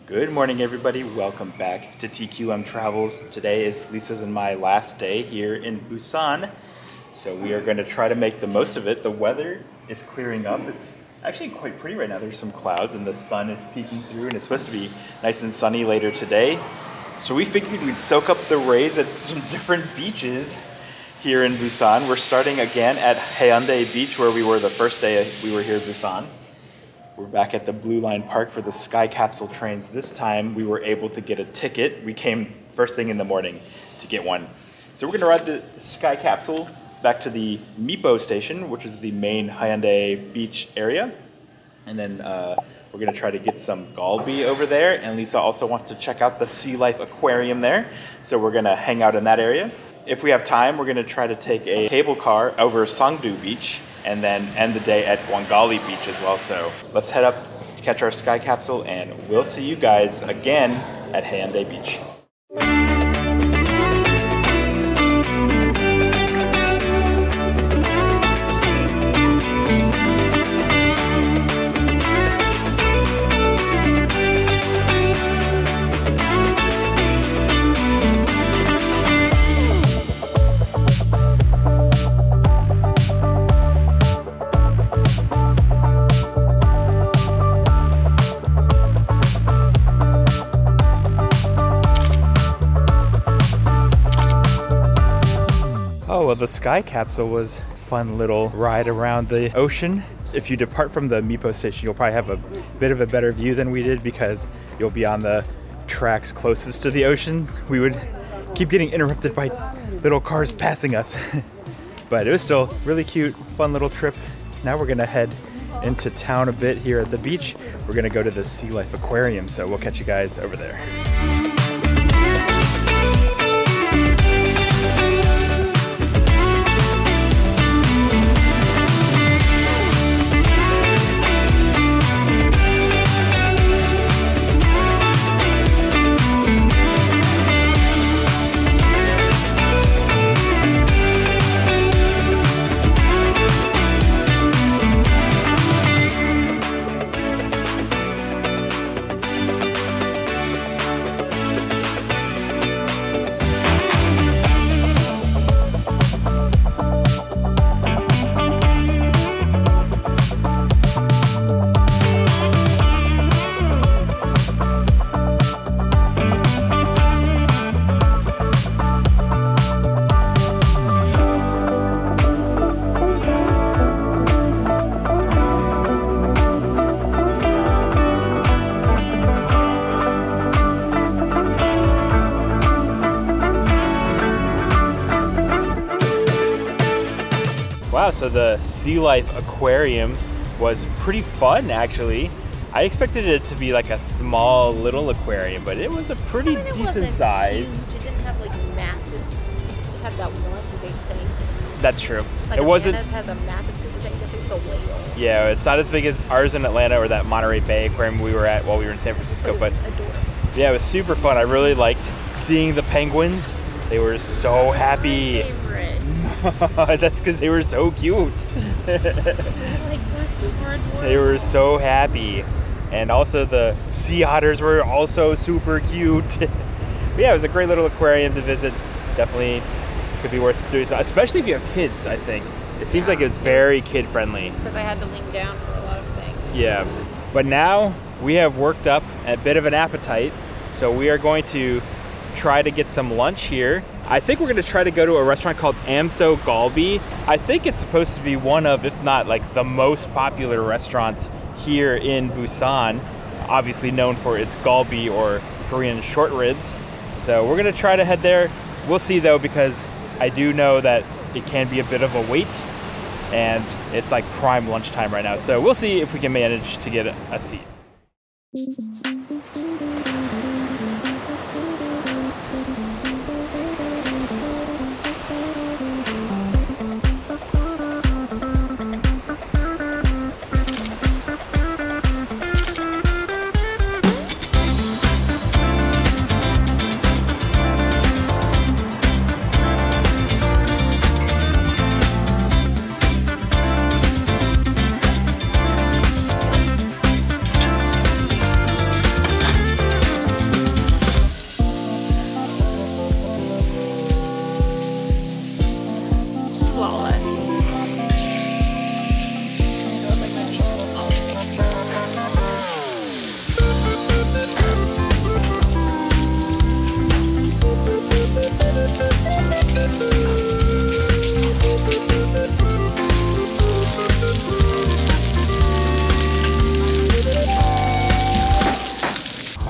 Good morning, everybody. Welcome back to TQM Travels. Today is Lisa's and my last day here in Busan. So we are going to try to make the most of it. The weather is clearing up. It's actually quite pretty right now. There's some clouds and the sun is peeking through, and it's supposed to be nice and sunny later today. So we figured we'd soak up the rays at some different beaches here in Busan. We're starting again at Haeundae Beach, where we were the first day we were here in Busan. We're back at the Blue Line Park for the Sky Capsule trains. This time we were able to get a ticket. We came first thing in the morning to get one. So we're gonna ride the Sky Capsule back to the Mipo station, which is the main Haeundae Beach area. And then we're gonna try to get some Galbi over there. And Lisa also wants to check out the Sea Life Aquarium there. So we're gonna hang out in that area. If we have time, we're gonna try to take a cable car over Songdo Beach and then end the day at Gwangalli Beach as well. So let's head up to catch our Sky Capsule, and we'll see you guys again at Haeundae Beach. Oh, well, the Sky Capsule was a fun little ride around the ocean. If you depart from the Mipo station, you'll probably have a bit of a better view than we did because you'll be on the tracks closest to the ocean. We would keep getting interrupted by little cars passing us. But it was still really cute, fun little trip. Now we're gonna head into town a bit here at the beach. We're gonna go to the Sea Life Aquarium, so we'll catch you guys over there. Wow, so the Sea Life Aquarium was pretty fun, actually. I expected it to be like a small little aquarium, but it was a pretty decent size. Huge. It didn't have like massive. It had that one big tank. That's true. Like it wasn't. has a massive super tank. I think it's a whale. Yeah, it's not as big as ours in Atlanta or that Monterey Bay Aquarium we were at while we were in San Francisco. But it was adorable. Yeah, it was super fun. I really liked seeing the penguins. They were so happy. That's because they were so cute. Like, we're super adorable. They were so happy. And also the sea otters were also super cute. But yeah, it was a great little aquarium to visit. Definitely could be worth doing so, especially if you have kids, I think. It seems like it's very kid-friendly. Because I had to lean down for a lot of things. Yeah. But now we have worked up a bit of an appetite, so we are going to try to get some lunch here. I think we're gonna try to go to a restaurant called Amso Galbijip. I think it's supposed to be one of, if not like the most popular restaurants here in Busan. Obviously known for its galbi, or Korean short ribs. So we're gonna try to head there. We'll see though, because I do know that it can be a bit of a wait and it's like prime lunchtime right now. So we'll see if we can manage to get a seat.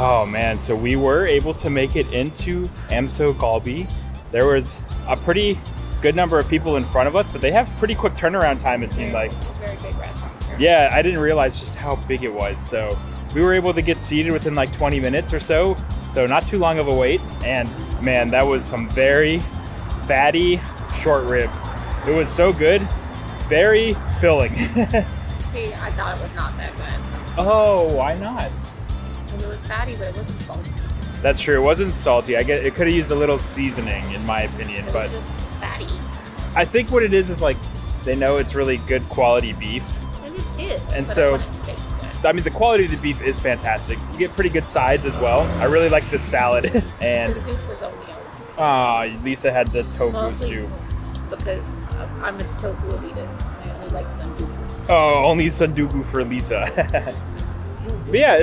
Oh man, so we were able to make it into Amso Galbi. There was a pretty good number of people in front of us, but they have pretty quick turnaround time, it seemed like. Very big restaurant. Yeah, I didn't realize just how big it was. So we were able to get seated within like 20 minutes or so. So not too long of a wait. And man, that was some very fatty short rib. It was so good, very filling. See, I thought it was not that good. Oh, why not? Because it was fatty, but it wasn't salty. That's true, it wasn't salty. I get it could have used a little seasoning in my opinion, It but was just fatty. I think what it is like they know it's really good quality beef. And it is, And but so- I want it to taste good. I mean, the quality of the beef is fantastic. You get pretty good sides as well. I really like the salad. And The soup was oatmeal. Lisa had the tofu Mostly soup. because I'm a tofu elitist. I only like sundubu. Oh, only sundubu for Lisa. But yeah,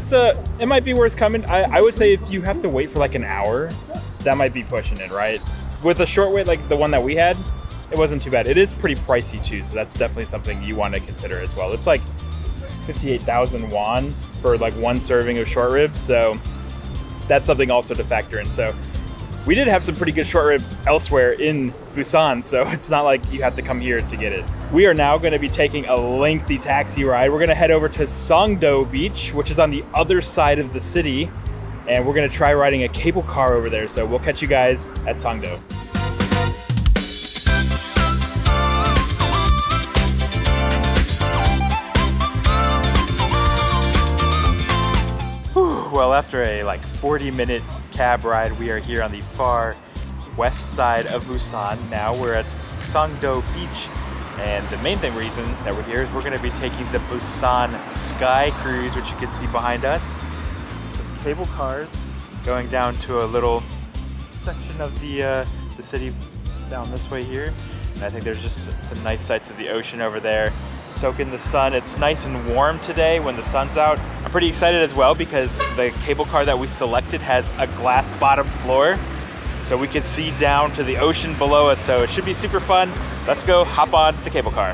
it might be worth coming. I would say if you have to wait for like an hour, that might be pushing it, right? With a short wait like the one that we had, it wasn't too bad. It is pretty pricey too, so that's definitely something you want to consider as well. It's like 58,000 won for like one serving of short ribs, so that's something also to factor in. So we did have some pretty good short rib elsewhere in Busan, so it's not like you have to come here to get it. We are now going to be taking a lengthy taxi ride. We're going to head over to Songdo Beach, which is on the other side of the city, and we're going to try riding a cable car over there. So we'll catch you guys at Songdo. Well, after a like 40-minute cab ride, we are here on the far west side of Busan. Now we're at Songdo Beach, and the main reason that we're here is we're going to be taking the Busan Sky Cruise, which you can see behind us. Some cable cars going down to a little section of the city down this way here. And I think there's just some nice sights of the ocean over there. Soak in the sun. It's nice and warm today when the sun's out. I'm pretty excited as well because the cable car that we selected has a glass bottom floor, so we can see down to the ocean below us, so it should be super fun. Let's go hop on the cable car.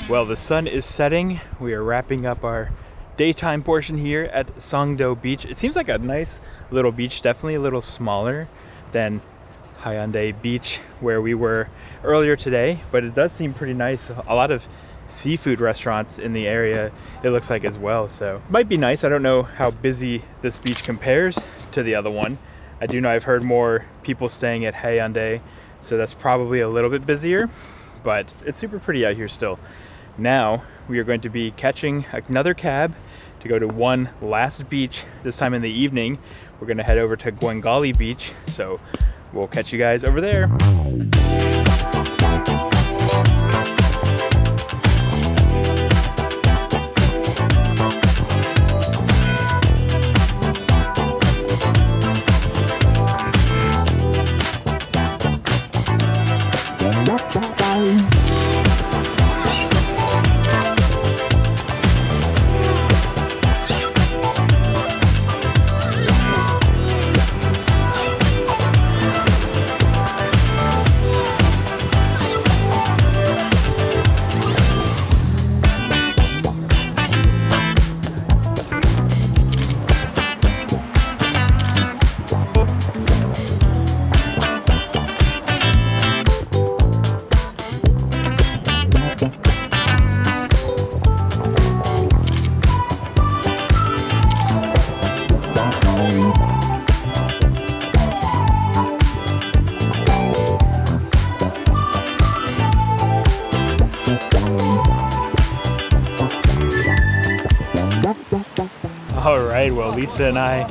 Well, the sun is setting. We are wrapping up our daytime portion here at Songdo Beach. It seems like a nice little beach, definitely a little smaller than Haeundae Beach where we were earlier today, but it does seem pretty nice. A lot of seafood restaurants in the area, it looks like as well, so it might be nice. I don't know how busy this beach compares to the other one. I do know I've heard more people staying at Haeundae, so that's probably a little bit busier, but it's super pretty out here still. Now we are going to be catching another cab to go to one last beach. This time in the evening, we're going to head over to Gwangalli Beach, so we'll catch you guys over there. All right, well, Lisa and I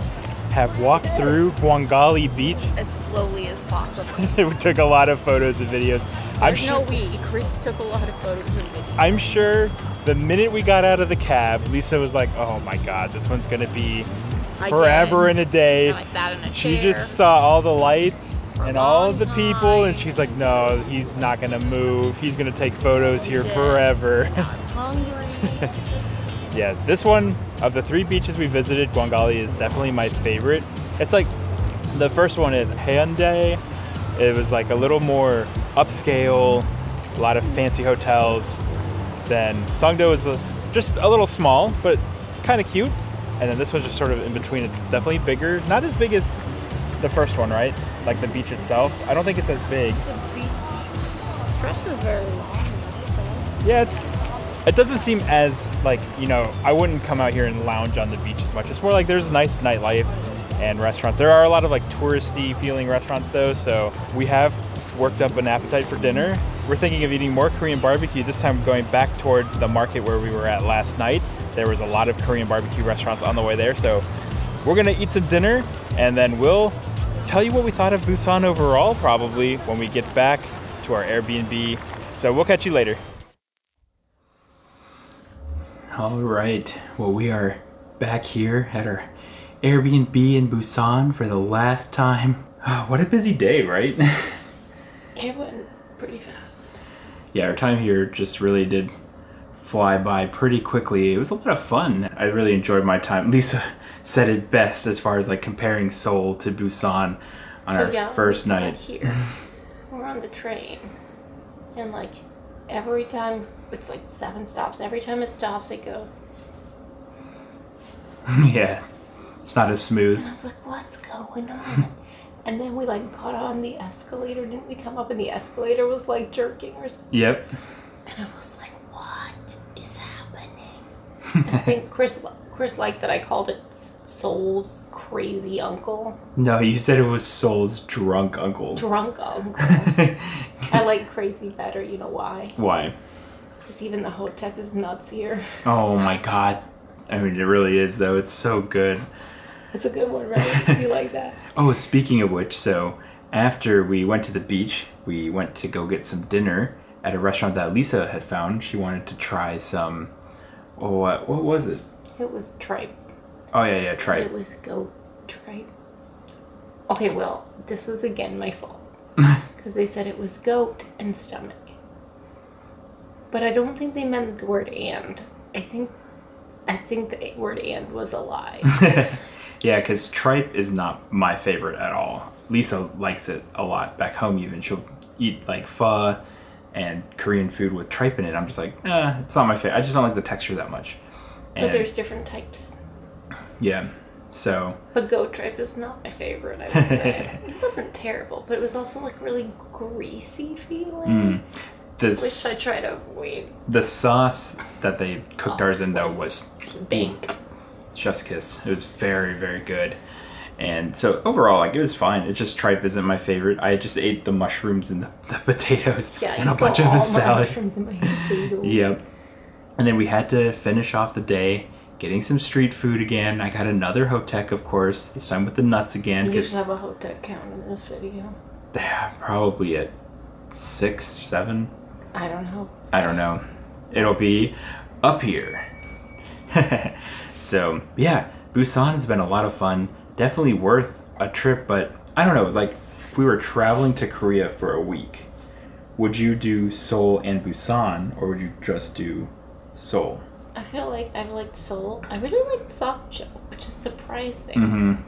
have walked through Gwangalli Beach. As slowly as possible. We took a lot of photos and videos. There's no we. Chris took a lot of photos and videos. I'm sure the minute we got out of the cab, Lisa was like, oh my God, this one's gonna be forever and a day. And I sat in a chair. She just saw all the lights and all of the people, time. and she's like, no, he's not gonna move. He's gonna take photos here forever. I'm hungry. Yeah, this one of the 3 beaches we visited, Gwangalli, is definitely my favorite. It's like the first one in Haeundae. It was like a little more upscale, a lot of fancy hotels. Then Songdo is just a little small, but kind of cute. And then this one's just sort of in between. It's definitely bigger. Not as big as the first one, right? Like the beach itself. I don't think it's as big. The beach stretch is very long. Yeah, it doesn't seem as like, you know, I wouldn't come out here and lounge on the beach as much. It's more like there's nice nightlife and restaurants. There are a lot of like touristy feeling restaurants though, so we have worked up an appetite for dinner. We're thinking of eating more Korean barbecue, this time going back towards the market where we were at last night. There was a lot of Korean barbecue restaurants on the way there, so we're gonna eat some dinner and then we'll tell you what we thought of Busan overall probably when we get back to our Airbnb. So we'll catch you later. All right, well, we are back here at our Airbnb in Busan for the last time. Oh, what a busy day, right? It went pretty fast. Yeah, our time here just really did fly by pretty quickly. It was a lot of fun. I really enjoyed my time. Lisa said it best as far as like comparing Seoul to Busan on our first night. Here, we're on the train, and like every time, it's like 7 stops. Every time it stops, it goes. Yeah, it's not as smooth. And I was like, what's going on? And then we like got on the escalator. Didn't we come up and the escalator was like jerking or something? Yep. And I was like, what is happening? I think Chris liked that I called it Seoul's crazy uncle. No, you said it was Seoul's drunk uncle. Drunk uncle. I like crazy better. You know why? Why? Because even the Hotek is nuts here. Oh my God. I mean, it really is though. It's so good. It's a good one, right? You like that? Oh, speaking of which, so after we went to the beach, we went to go get some dinner at a restaurant that Lisa had found. She wanted to try some, what was it? It was tripe. Oh, yeah, tripe. It was goat tripe. Okay, well, this was again my fault. Because they said it was goat and stomach. But I don't think they meant the word and. I think the word and was a lie. Yeah, because tripe is not my favorite at all. Lisa likes it a lot. Back home even, she'll eat like pho and Korean food with tripe in it. I'm just like, it's not my favorite. I just don't like the texture that much. And but there's different types. Yeah, so. But goat tripe is not my favorite, I would say. It wasn't terrible, but it was also like really greasy feeling. Which I try to avoid. The sauce that they cooked ours in though was baked. Chef's kiss. It was very, very good. And so overall, like, it was fine. It's just tripe isn't my favorite. I just ate the mushrooms and the potatoes and a bunch of the salad. Mushrooms and my potatoes. Yep. And then we had to finish off the day getting some street food again. I got another Hotek, of course, this time with the nuts again. You should have a Hotek count in this video. Yeah, probably at 6, 7. I don't know. I don't know. It'll be up here. So, yeah, Busan has been a lot of fun. Definitely worth a trip, but I don't know, like, if we were traveling to Korea for a week, would you do Seoul and Busan, or would you just do Seoul? I feel like I've liked Seoul. I really liked Sokcho, which is surprising. Mm-hmm.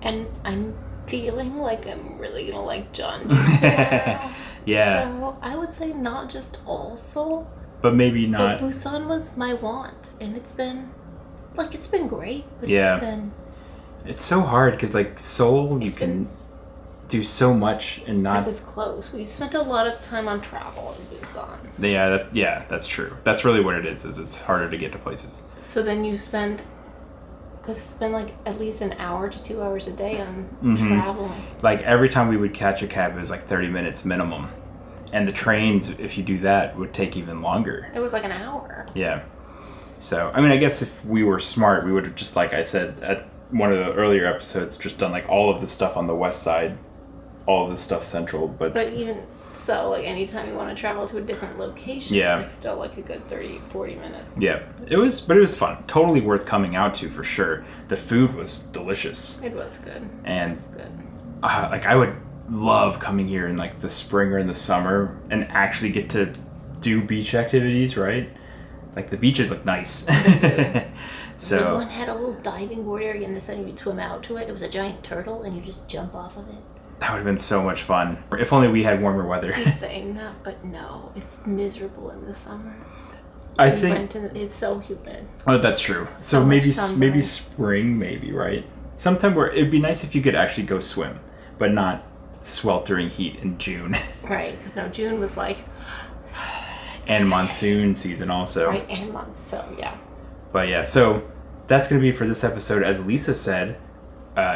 And I'm feeling like I'm really gonna like Jeonju tomorrow. Yeah. So I would say not just all Seoul, but maybe not. But Busan was my want, and it's been great. But yeah. It's so hard because like Seoul, you can do so much and not. This is close. We've spent a lot of time on travel in Busan. Yeah, that's true. That's really what it is it's harder to get to places. So then you spend, because it's been like at least an hour to 2 hours a day on traveling. Like every time we would catch a cab, it was like 30 minutes minimum. And the trains, if you do that, would take even longer. It was like an hour. Yeah. So, I mean, I guess if we were smart, we would have just, like I said at one of the earlier episodes, just done like all of the stuff on the west side, all of the stuff central. But even so, like anytime you want to travel to a different location, it's still like a good 30-40 minutes. Yeah, but it was fun. Totally worth coming out to for sure. The food was delicious. It was good. And it was good. Like I would love coming here in like the spring or in the summer and actually get to do beach activities, right? Like the beaches look nice. So the one had a little diving board area, and then you would swim out to it. It was a giant turtle, and you just jump off of it. That would have been so much fun. If only we had warmer weather. He's saying that, but no, it's miserable in the summer. I think it's so humid. Oh, that's true. So maybe spring, maybe, right? Sometime where it'd be nice if you could actually go swim, but not sweltering heat in June. Right, because no, June was like. And monsoon season also. Right, and monsoon, so yeah. But yeah, so that's going to be for this episode. As Lisa said,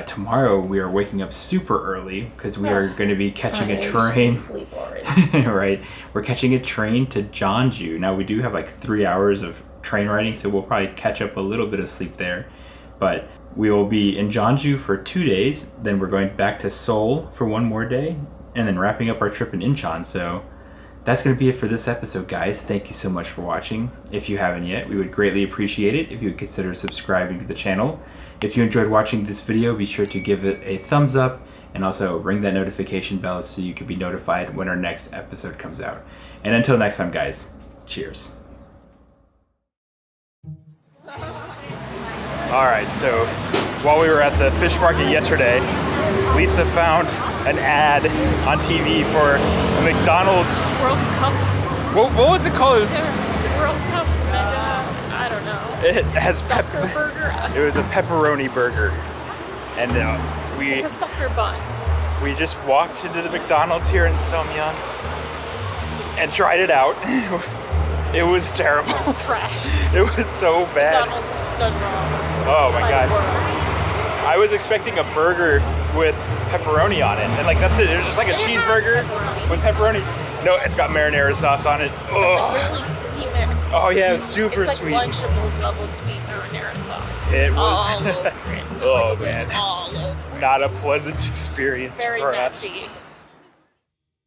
tomorrow we are waking up super early because we are going to be catching a train. Sleep already. Right. We're catching a train to Jeonju. Now we do have like 3 hours of train riding, so we'll probably catch up a little bit of sleep there. But we will be in Jeonju for 2 days. Then we're going back to Seoul for 1 more day, and then wrapping up our trip in Incheon. So that's going to be it for this episode, guys. Thank you so much for watching. If you haven't yet, we would greatly appreciate it if you would consider subscribing to the channel. If you enjoyed watching this video, be sure to give it a thumbs up and also ring that notification bell so you can be notified when our next episode comes out. And until next time, guys, cheers. Alright, so while we were at the fish market yesterday, Lisa found an ad on TV for a McDonald's World Cup. What was it called? It was World Cup. I don't know. It has soccer burger. It was a pepperoni burger, and it's a soccer bun. We just walked into the McDonald's here in Seomyeon and tried it out. It was terrible. It was trash. It was so bad. McDonald's done wrong. Oh my god. I was expecting a burger with pepperoni on it, and like that's it. It was just like a cheeseburger with pepperoni. No, it's got marinara sauce on it. Oh, really sweet marinara. Oh yeah, it's super it's like sweet. Lunchables level sweet marinara sauce. It was. All over it. Oh like, man. All over it. Not a pleasant experience Very for messy. us.